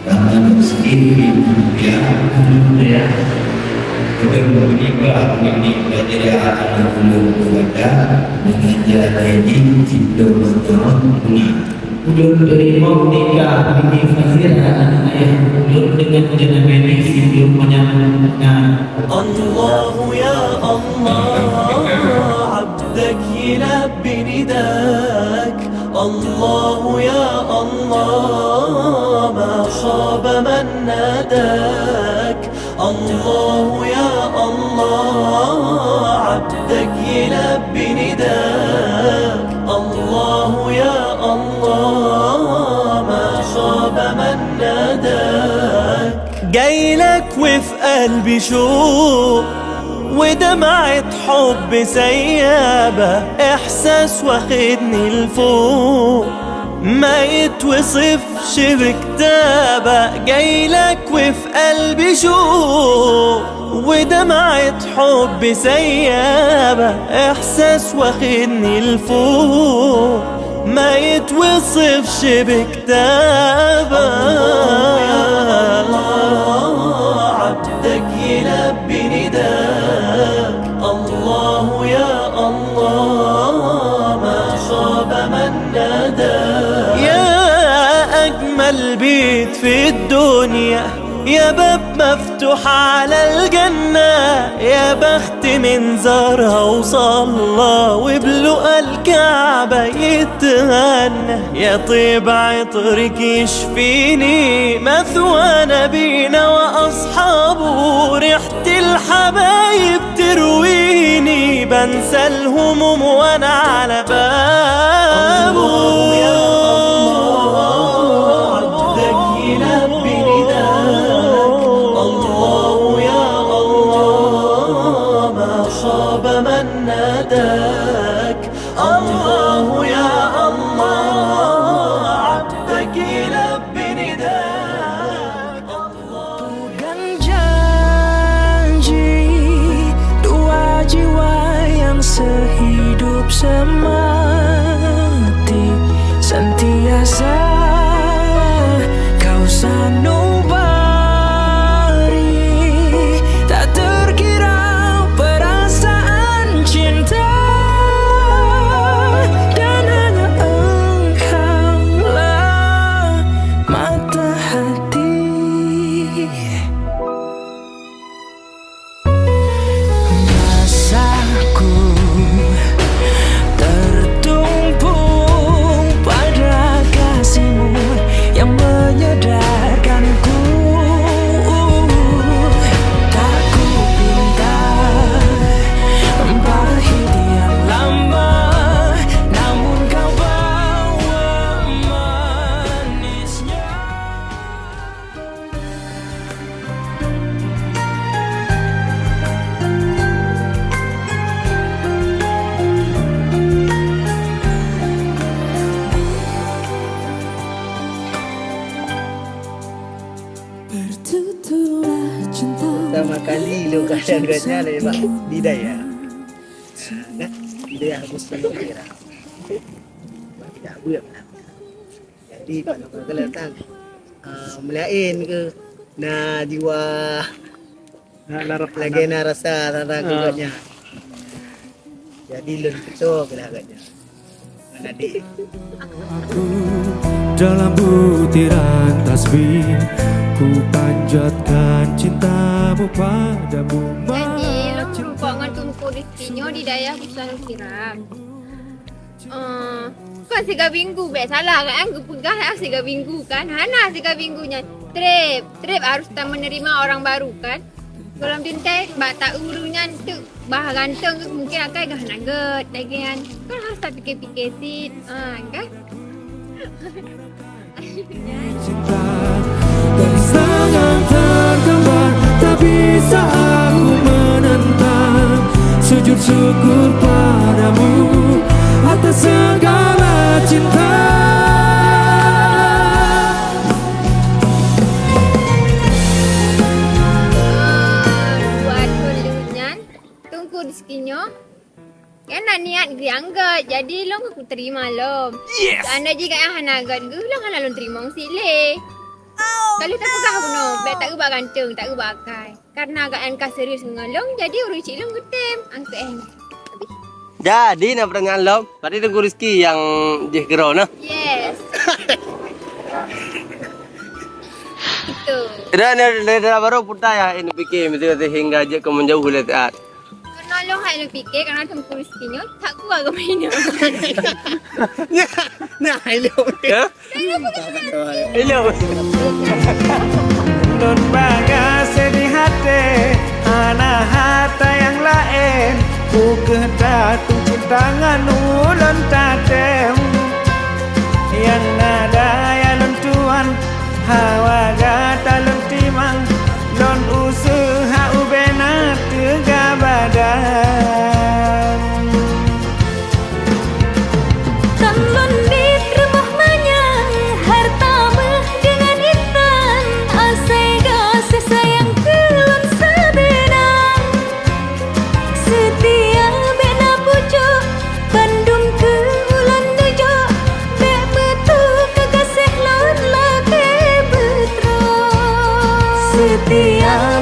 Tangan sendiri ya. Kita menikah tidak akan belum kepada mengajar ini cinta betul. Ulun terima nikah ini fazirah anak ayah ulun dengan jenama ini sebelum menyambutnya. الله يا الله عبدك يلبي نداك الله يا الله ما خاب من ناداك الله يا الله عبدك يلبي نداك الله يا الله ما خاب من ناداك جايلك وفي قلبي شوق ودمعة حب سيابة إحساس واخدني لفوق ما يتوصفش بكتابة جايلك وفي قلبي شوق ودمعة حب سيابة إحساس واخدني لفوق ما يتوصفش بكتابة عبدك يلبي نداك الله يا الله ما خاب من ناداك يا أجمل بيت في الدنيا يا باب مفتوح على الجنة يا بخت من زارها وصلى وبلقى الكعبة يتهنى يا طيب عطرك يشفيني مثوى نبينا وأصحابه ريحة الحبايب ترويني بنسى الهموم وأنا على بابه يا الله عبدك يلبي نداك الله يا الله ما خاب من ناداك الله يا الله عبدك يلبي نداك Pegang janji dua jiwa yang sehidup semati sentiasa kau sanubari tak terkira perasaan cinta dan hanya engkaulah mata hati. Rasaku tertumpuk pada kasihmu yang menyadarkanku tak kupinta pahit yang lama namun kau bawa manisnya. Bertuturlah cinta Pertama kali lo kadang-kadang dari Pak Didaya. Kan? Didaya aku selalu kira. Tidak buat lah. Jadi kalau datang melain ke na jiwa lagi na rasa tentang agaknya. Jadi lo betul agaknya. Adik. Aku dalam butiran tasbih ku panjatkan cintamu padamu. Jadi lo berubah dengan tungku di sini di daya bukan kiram. Kan siga minggu be salah kan aku pegang siga minggu kan. Hana siga minggunya. Trip harus tak menerima orang baru kan. Kalau dintai tak urunya tu bah ganteng mungkin akai gah naget lagi kan. Kan harus tak fikir-fikir sit. Kan? Cinta dan sangat tergambar tak bisa aku menentang. Sujud syukur padamu atas segala cinta. Buat dulunya tunggu rezekinya. Kan niat diangkat. Jadi lo aku terima lo. Yes. Anda jika yang hanagat gue lo kan lo terima sih le. Kalau tak pegah pun no, beg tak gebak gantung, tak gebak akai. Karena agak angka serius mengalong, jadi urus cik long getem. Angka habis. Jadi nak pertanyaan lo, tadi tunggu rezeki yang je gerau nah. Yes. Itu. Dan dari baru putar ya ini fikir mesti hingga je kau menjauh dari taat. Karena long hai lo fikir, karena tunggu rezekinya, tak kuat ke mainnya. Nah, ini. Ya? Hello. Nun bagasi di hati anak hata yang lain Buka datung cintangan ulun tatem Yang nada ya lun tuan Hawa gata lun timang Lun usaha ubena tiga badan Tanlon di rumah manyang harta mah dengan hitam asai kasih sayang kelon sebenang setia bena pucuk bandung ke ulan nujo bek betul kekasih lon laki betro setia